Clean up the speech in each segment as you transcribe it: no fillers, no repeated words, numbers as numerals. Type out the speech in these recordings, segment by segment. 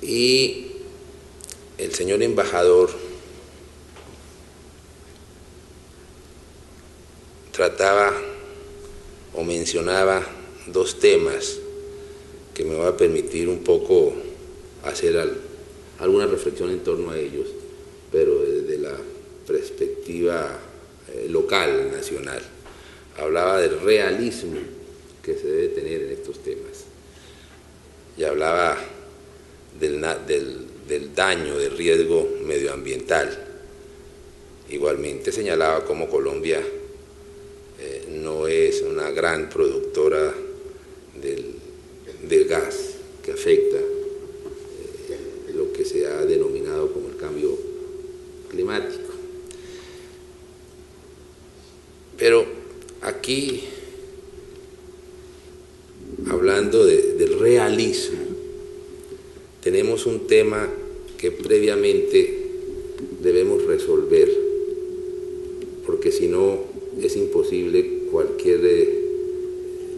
y el señor embajador trataba o mencionaba dos temas que me va a permitir un poco hacer alguna reflexión en torno a ellos, pero desde la perspectiva local, nacional. Hablaba del realismo que se debe tener en estos temas y hablaba del daño, del riesgo medioambiental. Igualmente señalaba cómo Colombia no es una gran productora del gas que afecta lo que se ha denominado como el cambio climático. Pero aquí, hablando del realismo, tenemos un tema que previamente debemos resolver, porque si no es imposible cualquier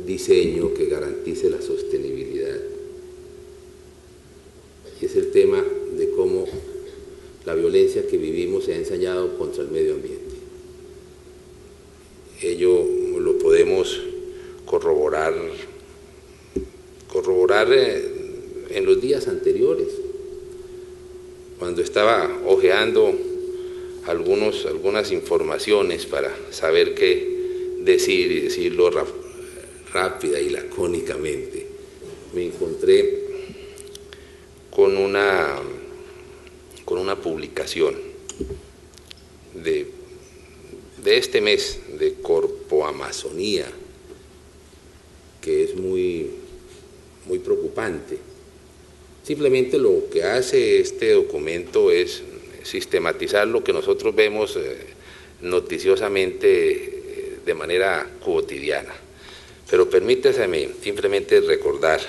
diseño que garantice la sostenibilidad. Y es el tema de cómo la violencia que vivimos se ha ensayado contra el medio ambiente. Ello lo podemos corroborar en los días anteriores, cuando estaba hojeando algunas informaciones para saber qué decir y decirlo rápida y lacónicamente. Me encontré con una publicación de este mes de Corpo Amazonía, que es muy preocupante. Simplemente lo que hace este documento es sistematizar lo que nosotros vemos noticiosamente de manera cotidiana. Pero permítame simplemente recordar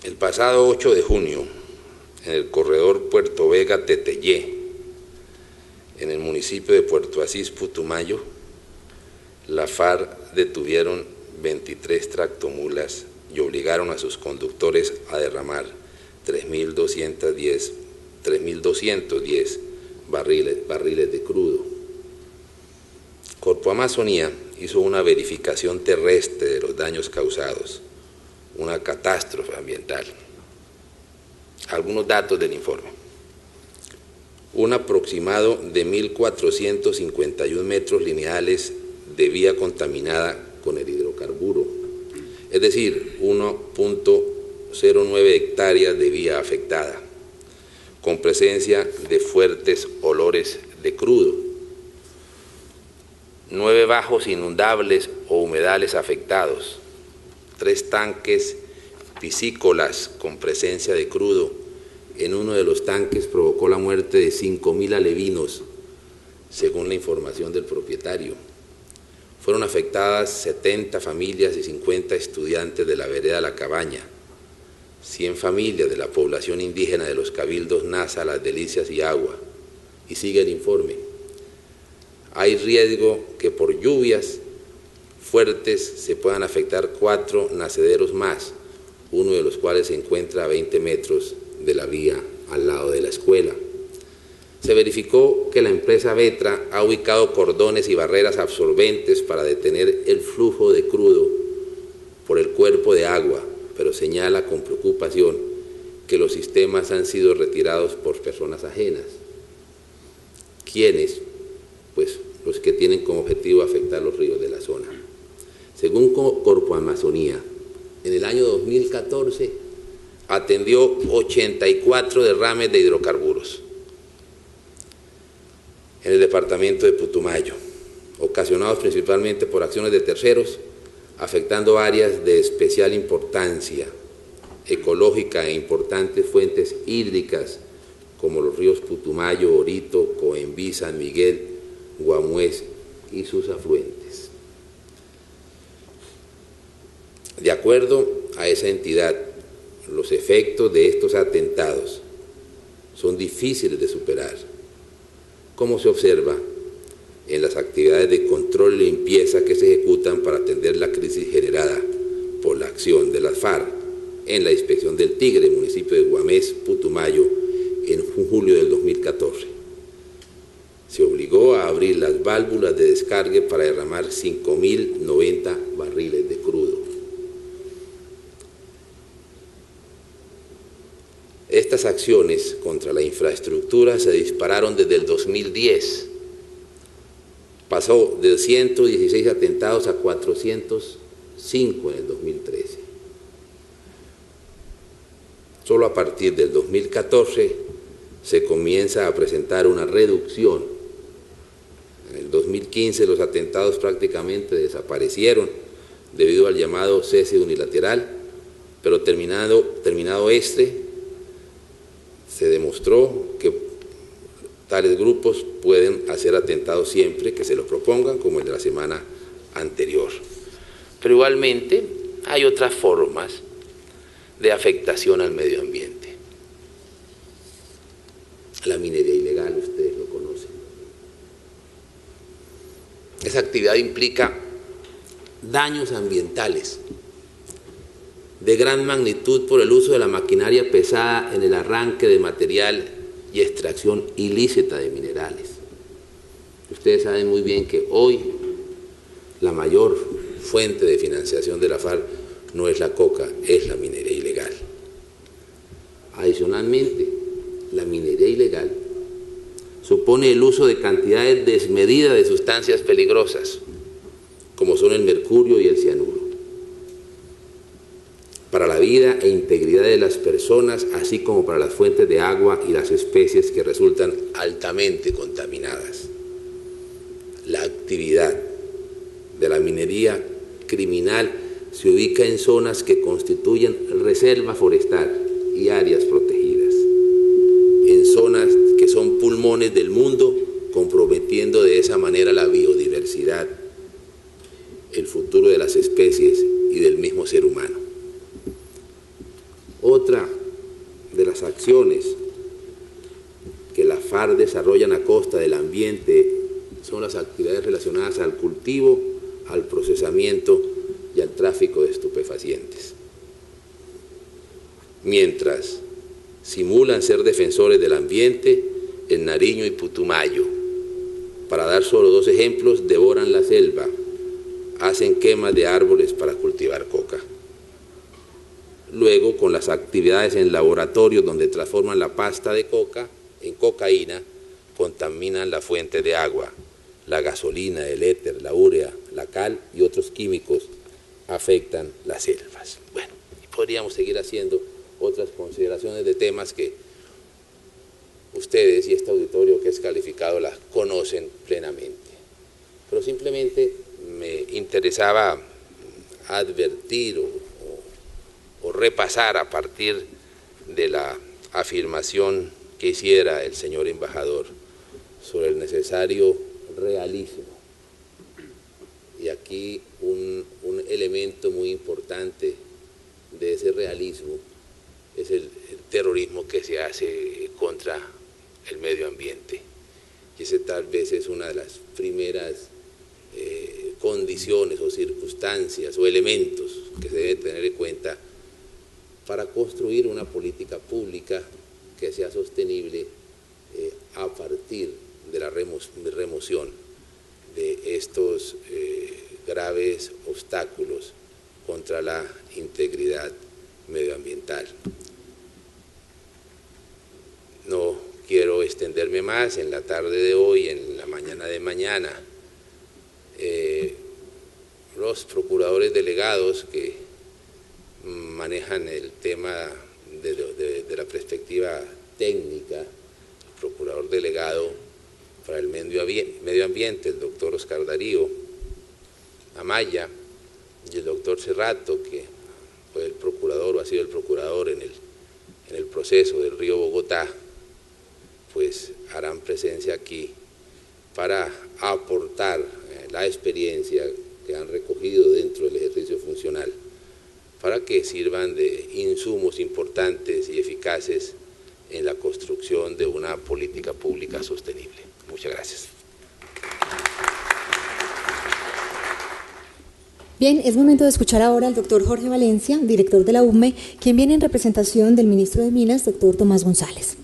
el pasado 8 de junio, en el corredor Puerto Vega-Teteyé, en el municipio de Puerto Asís, Putumayo, la FARC detuvieron 23 tractomulas y obligaron a sus conductores a derramar 3.210 barriles de crudo. Corpo Amazonía hizo una verificación terrestre de los daños causados, una catástrofe ambiental. Algunos datos del informe. Un aproximado de 1.451 metros lineales de vía contaminada con el hidrocarburo, es decir, 1.09 hectáreas de vía afectada, con presencia de fuertes olores de crudo, 9 bajos inundables o humedales afectados, 3 tanques piscícolas con presencia de crudo. En uno de los tanques provocó la muerte de 5.000 alevinos, según la información del propietario. Fueron afectadas 70 familias y 50 estudiantes de la vereda La Cabaña, 100 familias de la población indígena de los cabildos Nasa, Las Delicias y Agua. Y sigue el informe. Hay riesgo que por lluvias fuertes se puedan afectar 4 nacederos más, uno de los cuales se encuentra a 20 metros de la vía al lado de la escuela. Se verificó que la empresa Vetra ha ubicado cordones y barreras absorbentes para detener el flujo de crudo por el cuerpo de agua, pero señala con preocupación que los sistemas han sido retirados por personas ajenas. ¿Quiénes? Pues los que tienen como objetivo afectar los ríos de la zona. Según Corpo Amazonía, en el año 2014 atendió 84 derrames de hidrocarburos en el departamento de Putumayo, ocasionados principalmente por acciones de terceros, afectando áreas de especial importancia ecológica e importantes fuentes hídricas como los ríos Putumayo, Orito, Coembí, San Miguel, Guamués y sus afluentes. De acuerdo a esa entidad, los efectos de estos atentados son difíciles de superar, como se observa en las actividades de control y limpieza que se ejecutan para atender la crisis generada acción de las FARC en la inspección del Tigre, municipio de Guamés, Putumayo, en julio del 2014. Se obligó a abrir las válvulas de descargue para derramar 5.090 barriles de crudo. Estas acciones contra la infraestructura se dispararon desde el 2010. Pasó de 116 atentados a 405 en el 2013. Solo a partir del 2014 se comienza a presentar una reducción. En el 2015 los atentados prácticamente desaparecieron debido al llamado cese unilateral, pero terminado este, se demostró que tales grupos pueden hacer atentados siempre que se los propongan, como el de la semana anterior. Pero igualmente hay otras formas de afectación al medio ambiente. La minería ilegal, ustedes lo conocen. Esa actividad implica daños ambientales de gran magnitud por el uso de la maquinaria pesada en el arranque de material y extracción ilícita de minerales. Ustedes saben muy bien que hoy la mayor fuente de financiación de la FARC no es la coca, es la minería ilegal. Adicionalmente, la minería ilegal supone el uso de cantidades desmedidas de sustancias peligrosas, como son el mercurio y el cianuro, para la vida e integridad de las personas, así como para las fuentes de agua y las especies que resultan altamente contaminadas. La actividad de la minería criminal se ubica en zonas que constituyen reserva forestal y áreas protegidas, en zonas que son pulmones del mundo, comprometiendo de esa manera la biodiversidad, el futuro de las especies y del mismo ser humano. Otra de las acciones que la FARC desarrollan a costa del ambiente son las actividades relacionadas al cultivo, al procesamiento y al tráfico de estupefacientes. Mientras simulan ser defensores del ambiente, en Nariño y Putumayo, para dar solo dos ejemplos, devoran la selva, hacen quemas de árboles para cultivar coca. Luego, con las actividades en laboratorios donde transforman la pasta de coca en cocaína, contaminan la fuente de agua, la gasolina, el éter, la urea, la cal y otros químicos afectan las selvas. Bueno, podríamos seguir haciendo otras consideraciones de temas que ustedes y este auditorio que es calificado las conocen plenamente. Pero simplemente me interesaba advertir o repasar a partir de la afirmación que hiciera el señor embajador sobre el necesario realismo. Y aquí un elemento muy importante de ese realismo es el terrorismo que se hace contra el medio ambiente. Y ese tal vez es una de las primeras condiciones o circunstancias o elementos que se deben tener en cuenta para construir una política pública que sea sostenible a partir de la remoción de estos graves obstáculos contra la integridad medioambiental. No quiero extenderme más en la tarde de hoy, en la mañana de mañana. Los procuradores delegados que manejan el tema de la perspectiva técnica, el procurador delegado para el medio ambiente, el doctor Oscar Darío Amaya, y el doctor Cerrato, que fue el procurador o ha sido el procurador en el proceso del río Bogotá, pues harán presencia aquí para aportar la experiencia que han recogido dentro del ejercicio funcional, para que sirvan de insumos importantes y eficaces en la construcción de una política pública sostenible. Muchas gracias. Bien, es momento de escuchar ahora al doctor Jorge Valencia, director de la UME, quien viene en representación del ministro de Minas, doctor Tomás González.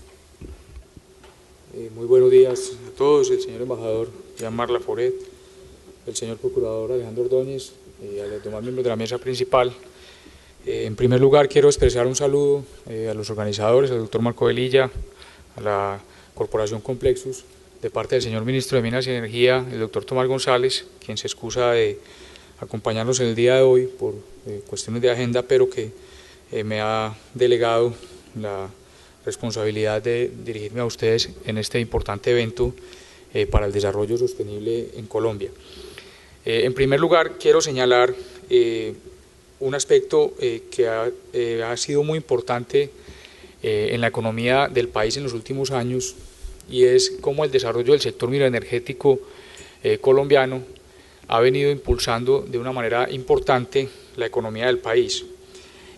Muy buenos días a todos, el señor embajador Jean-Marc Laforet, el señor procurador Alejandro Ordóñez y a los demás miembros de la mesa principal. En primer lugar, quiero expresar un saludo a los organizadores, al doctor Marco Velilla, a la Corporación Complexus, de parte del señor ministro de Minas y Energía, el doctor Tomás González, quien se excusa de acompañarnos en el día de hoy por cuestiones de agenda, pero que me ha delegado la responsabilidad de dirigirme a ustedes en este importante evento para el desarrollo sostenible en Colombia. En primer lugar, quiero señalar un aspecto que ha sido muy importante en la economía del país en los últimos años, y es cómo el desarrollo del sector mineroenergético colombiano ha venido impulsando de una manera importante la economía del país.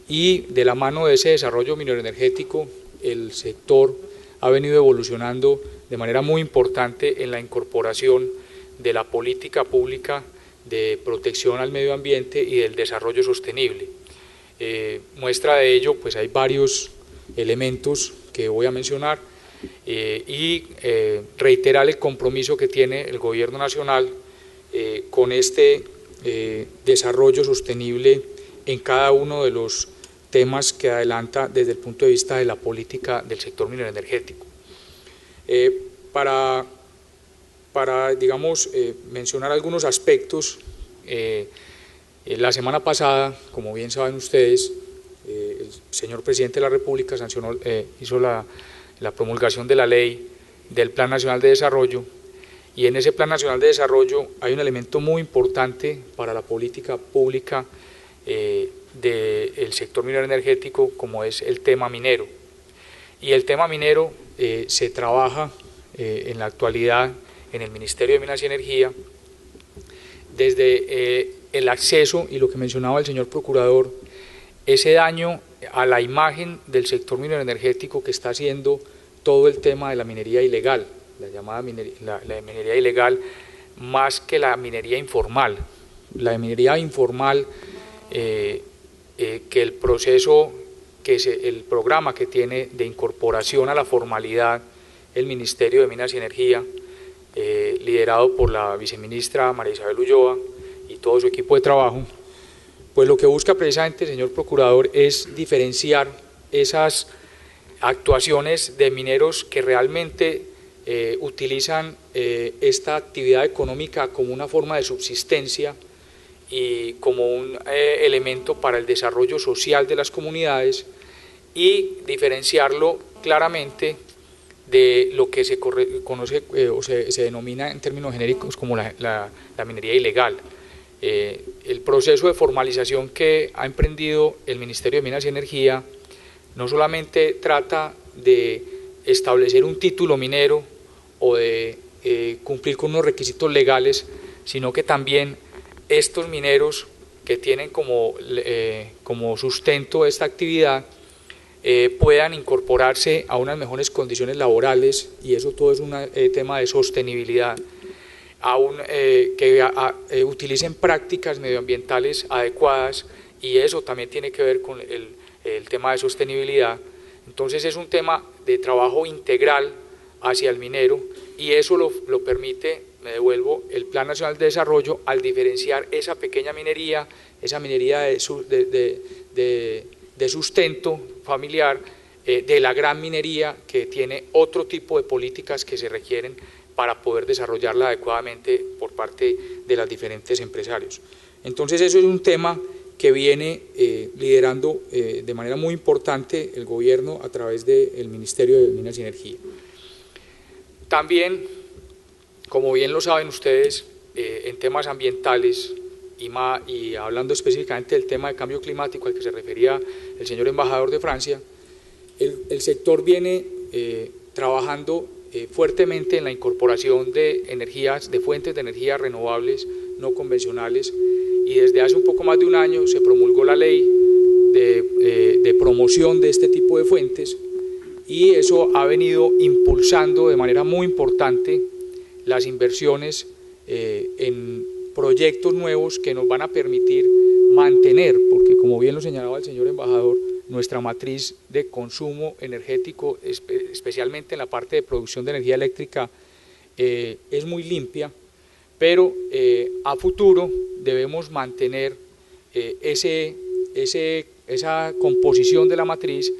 Y de la mano de ese desarrollo mineroenergético, el sector ha venido evolucionando de manera muy importante en la incorporación de la política pública de protección al medio ambiente y del desarrollo sostenible. Muestra de ello, pues hay varios elementos que voy a mencionar y reiterar el compromiso que tiene el Gobierno Nacional con este desarrollo sostenible en cada uno de los temas que adelanta desde el punto de vista de la política del sector mineroenergético. Para digamos, mencionar algunos aspectos, la semana pasada, como bien saben ustedes, el señor presidente de la República hizo la promulgación de la ley del Plan Nacional de Desarrollo, y en ese Plan Nacional de Desarrollo hay un elemento muy importante para la política pública del sector mineroenergético, como es el tema minero. Y el tema minero se trabaja en la actualidad en el Ministerio de Minas y Energía desde el acceso y lo que mencionaba el señor procurador, ese daño a la imagen del sector mineroenergético que está haciendo todo el tema de la minería ilegal, la llamada la minería ilegal, más que la minería informal. La minería informal, que el proceso, el programa que tiene de incorporación a la formalidad el Ministerio de Minas y Energía, liderado por la viceministra María Isabel Ulloa y todo su equipo de trabajo, pues lo que busca precisamente, señor procurador, es diferenciar esas actuaciones de mineros que realmente utilizan esta actividad económica como una forma de subsistencia y como un elemento para el desarrollo social de las comunidades, y diferenciarlo claramente de lo que se conoce o se denomina en términos genéricos como la minería ilegal. El proceso de formalización que ha emprendido el Ministerio de Minas y Energía no solamente trata de establecer un título minero o de cumplir con unos requisitos legales, sino que también estos mineros que tienen como sustento esta actividad puedan incorporarse a unas mejores condiciones laborales, y eso todo es un tema de sostenibilidad, que utilicen prácticas medioambientales adecuadas, y eso también tiene que ver con el tema de sostenibilidad. Entonces es un tema de trabajo integral hacia el minero, y eso lo permite, me devuelvo, el Plan Nacional de Desarrollo, al diferenciar esa pequeña minería, esa minería de sustento familiar, de la gran minería que tiene otro tipo de políticas que se requieren para poder desarrollarla adecuadamente por parte de los diferentes empresarios. Entonces eso es un tema que viene liderando de manera muy importante el gobierno a través del Ministerio de Minas y Energía. También, como bien lo saben ustedes, en temas ambientales y hablando específicamente del tema de cambio climático al que se refería el señor embajador de Francia, el sector viene trabajando fuertemente en la incorporación de fuentes de energía renovables no convencionales, y desde hace un poco más de un año se promulgó la ley de promoción de este tipo de fuentes, y eso ha venido impulsando de manera muy importante las inversiones en proyectos nuevos que nos van a permitir mantener, porque como bien lo señalaba el señor embajador, nuestra matriz de consumo energético, especialmente en la parte de producción de energía eléctrica, es muy limpia, pero a futuro debemos mantener esa composición de la matriz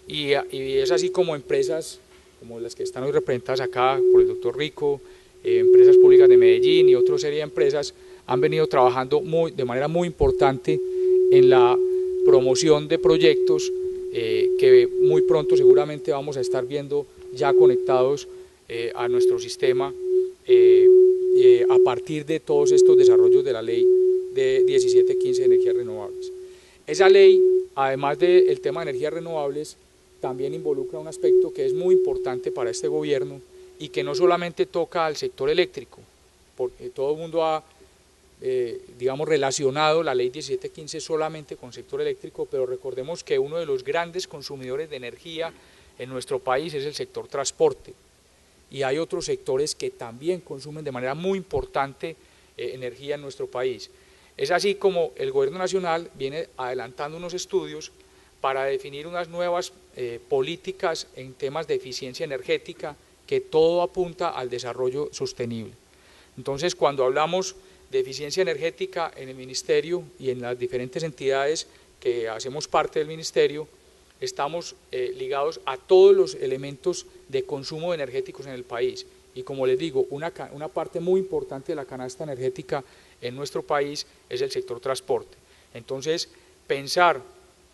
y es así como empresas como las que están hoy representadas acá por el doctor Rico, empresas públicas de Medellín y otra serie de empresas han venido trabajando de manera muy importante en la promoción de proyectos que muy pronto seguramente vamos a estar viendo ya conectados a nuestro sistema a partir de todos estos desarrollos de la ley de 1715 de energías renovables. Esa ley, además del tema de energías renovables, también involucra un aspecto que es muy importante para este gobierno y que no solamente toca al sector eléctrico, porque todo el mundo ha digamos, relacionado la ley 1715 solamente con el sector eléctrico, pero recordemos que uno de los grandes consumidores de energía en nuestro país es el sector transporte, y hay otros sectores que también consumen de manera muy importante energía en nuestro país. Es así como el gobierno nacional viene adelantando unos estudios para definir unas nuevas políticas en temas de eficiencia energética, que todo apunta al desarrollo sostenible. Entonces, cuando hablamos de eficiencia energética en el Ministerio y en las diferentes entidades que hacemos parte del Ministerio, estamos ligados a todos los elementos de consumo energéticos en el país. Y como les digo, una parte muy importante de la canasta energética en nuestro país es el sector transporte. Entonces, pensar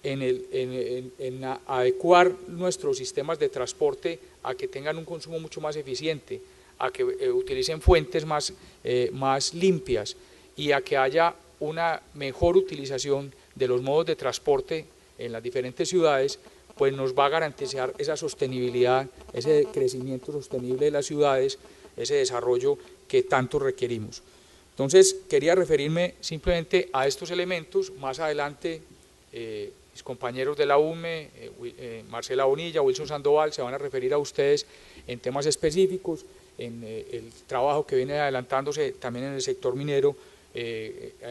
en adecuar nuestros sistemas de transporte a que tengan un consumo mucho más eficiente, a que utilicen fuentes más limpias y a que haya una mejor utilización de los modos de transporte en las diferentes ciudades, pues nos va a garantizar esa sostenibilidad, ese crecimiento sostenible de las ciudades, ese desarrollo que tanto requerimos. Entonces, quería referirme simplemente a estos elementos. Más adelante, mis compañeros de la UME, Marcela Bonilla, Wilson Sandoval, se van a referir a ustedes en temas específicos, en el trabajo que viene adelantándose también en el sector minero,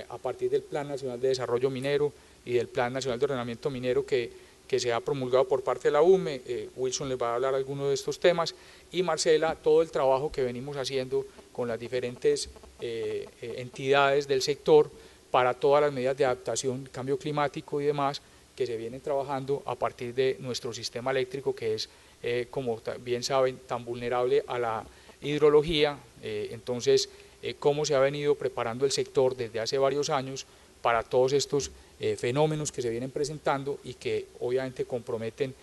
a partir del Plan Nacional de Desarrollo Minero y del Plan Nacional de Ordenamiento Minero que se ha promulgado por parte de la UME. Wilson les va a hablar algunos de estos temas, y Marcela, todo el trabajo que venimos haciendo con las diferentes entidades del sector para todas las medidas de adaptación, cambio climático y demás, que se vienen trabajando a partir de nuestro sistema eléctrico, que es, como bien saben, tan vulnerable a la hidrología. Entonces, cómo se ha venido preparando el sector desde hace varios años para todos estos fenómenos que se vienen presentando y que obviamente comprometen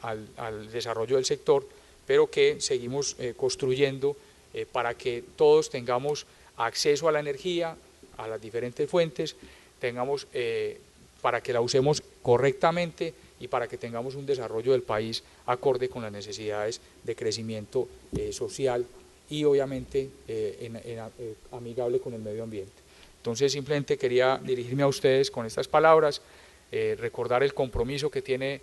al desarrollo del sector, pero que seguimos construyendo para que todos tengamos acceso a la energía, a las diferentes fuentes, tengamos para que la usemos correctamente y para que tengamos un desarrollo del país acorde con las necesidades de crecimiento social y obviamente amigable con el medio ambiente. Entonces, simplemente quería dirigirme a ustedes con estas palabras, recordar el compromiso que tiene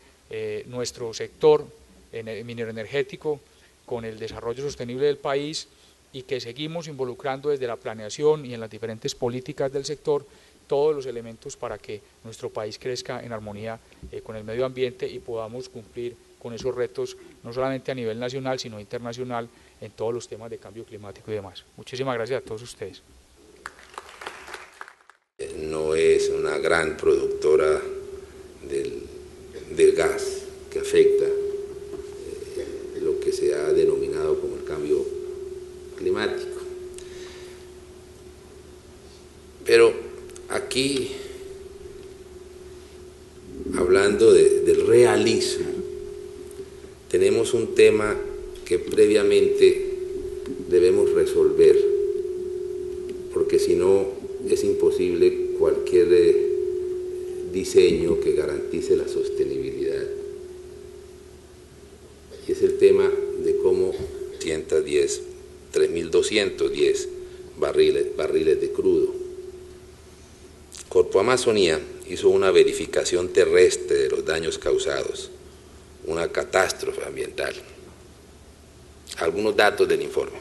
nuestro sector minero energético con el desarrollo sostenible del país, y que seguimos involucrando desde la planeación y en las diferentes políticas del sector todos los elementos para que nuestro país crezca en armonía con el medio ambiente y podamos cumplir con esos retos, no solamente a nivel nacional, sino internacional, en todos los temas de cambio climático y demás. Muchísimas gracias a todos ustedes. No es una gran productora del gas que afecta lo que se ha denominado como el cambio climático. Pero aquí, hablando del realismo, tenemos un tema que previamente debemos resolver, porque si no es imposible cualquier diseño que garantice la sostenibilidad. Y es el tema de cómo 3.210 barriles de crudo. Corpo Amazonía hizo una verificación terrestre de los daños causados, una catástrofe ambiental. Algunos datos del informe.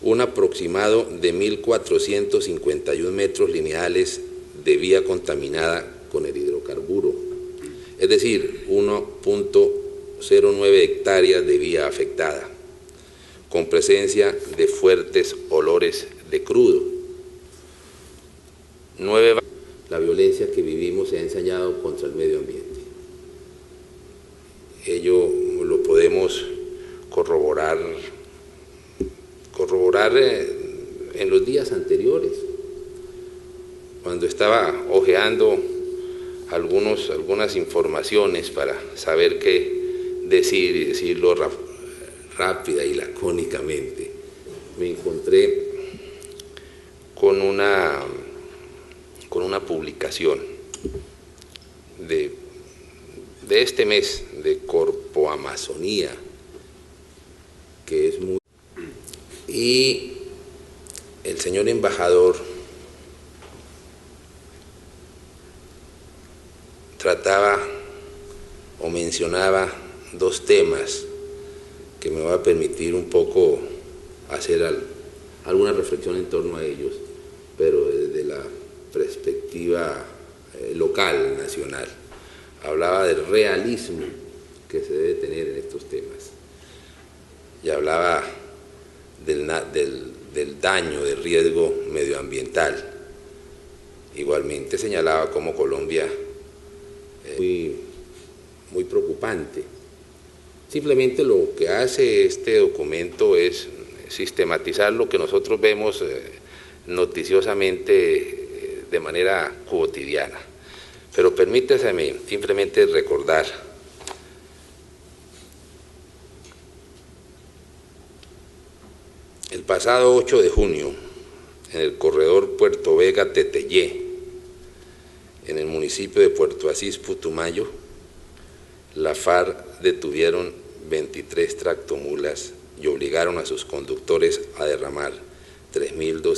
un aproximado de 1.451 metros lineales de vía contaminada con el hidrocarburo, es decir, 1.09 hectáreas de vía afectada, con presencia de fuertes olores de crudo. La violencia que vivimos se ha ensañado contra el medio ambiente. Ello lo podemos corroborar en los días anteriores, cuando estaba hojeando algunas informaciones para saber qué decir y decirlo rápida y lacónicamente, me encontré con una publicación de este mes de Corpo Amazonía, que es muy... Y el señor embajador trataba o mencionaba dos temas que me va a permitir un poco hacer alguna reflexión en torno a ellos, pero desde la perspectiva local, nacional. Hablaba del realismo que se debe tener en estos temas y hablaba del daño, del riesgo medioambiental. Igualmente señalaba cómo Colombia es muy preocupante. Simplemente lo que hace este documento es sistematizar lo que nosotros vemos noticiosamente de manera cotidiana. Pero permítaseme simplemente recordar el pasado 8 de junio, en el corredor Puerto Vega-Teteyé, en el municipio de Puerto Asís, Putumayo, la FARC detuvieron 23 tractomulas y obligaron a sus conductores a derramar 3.200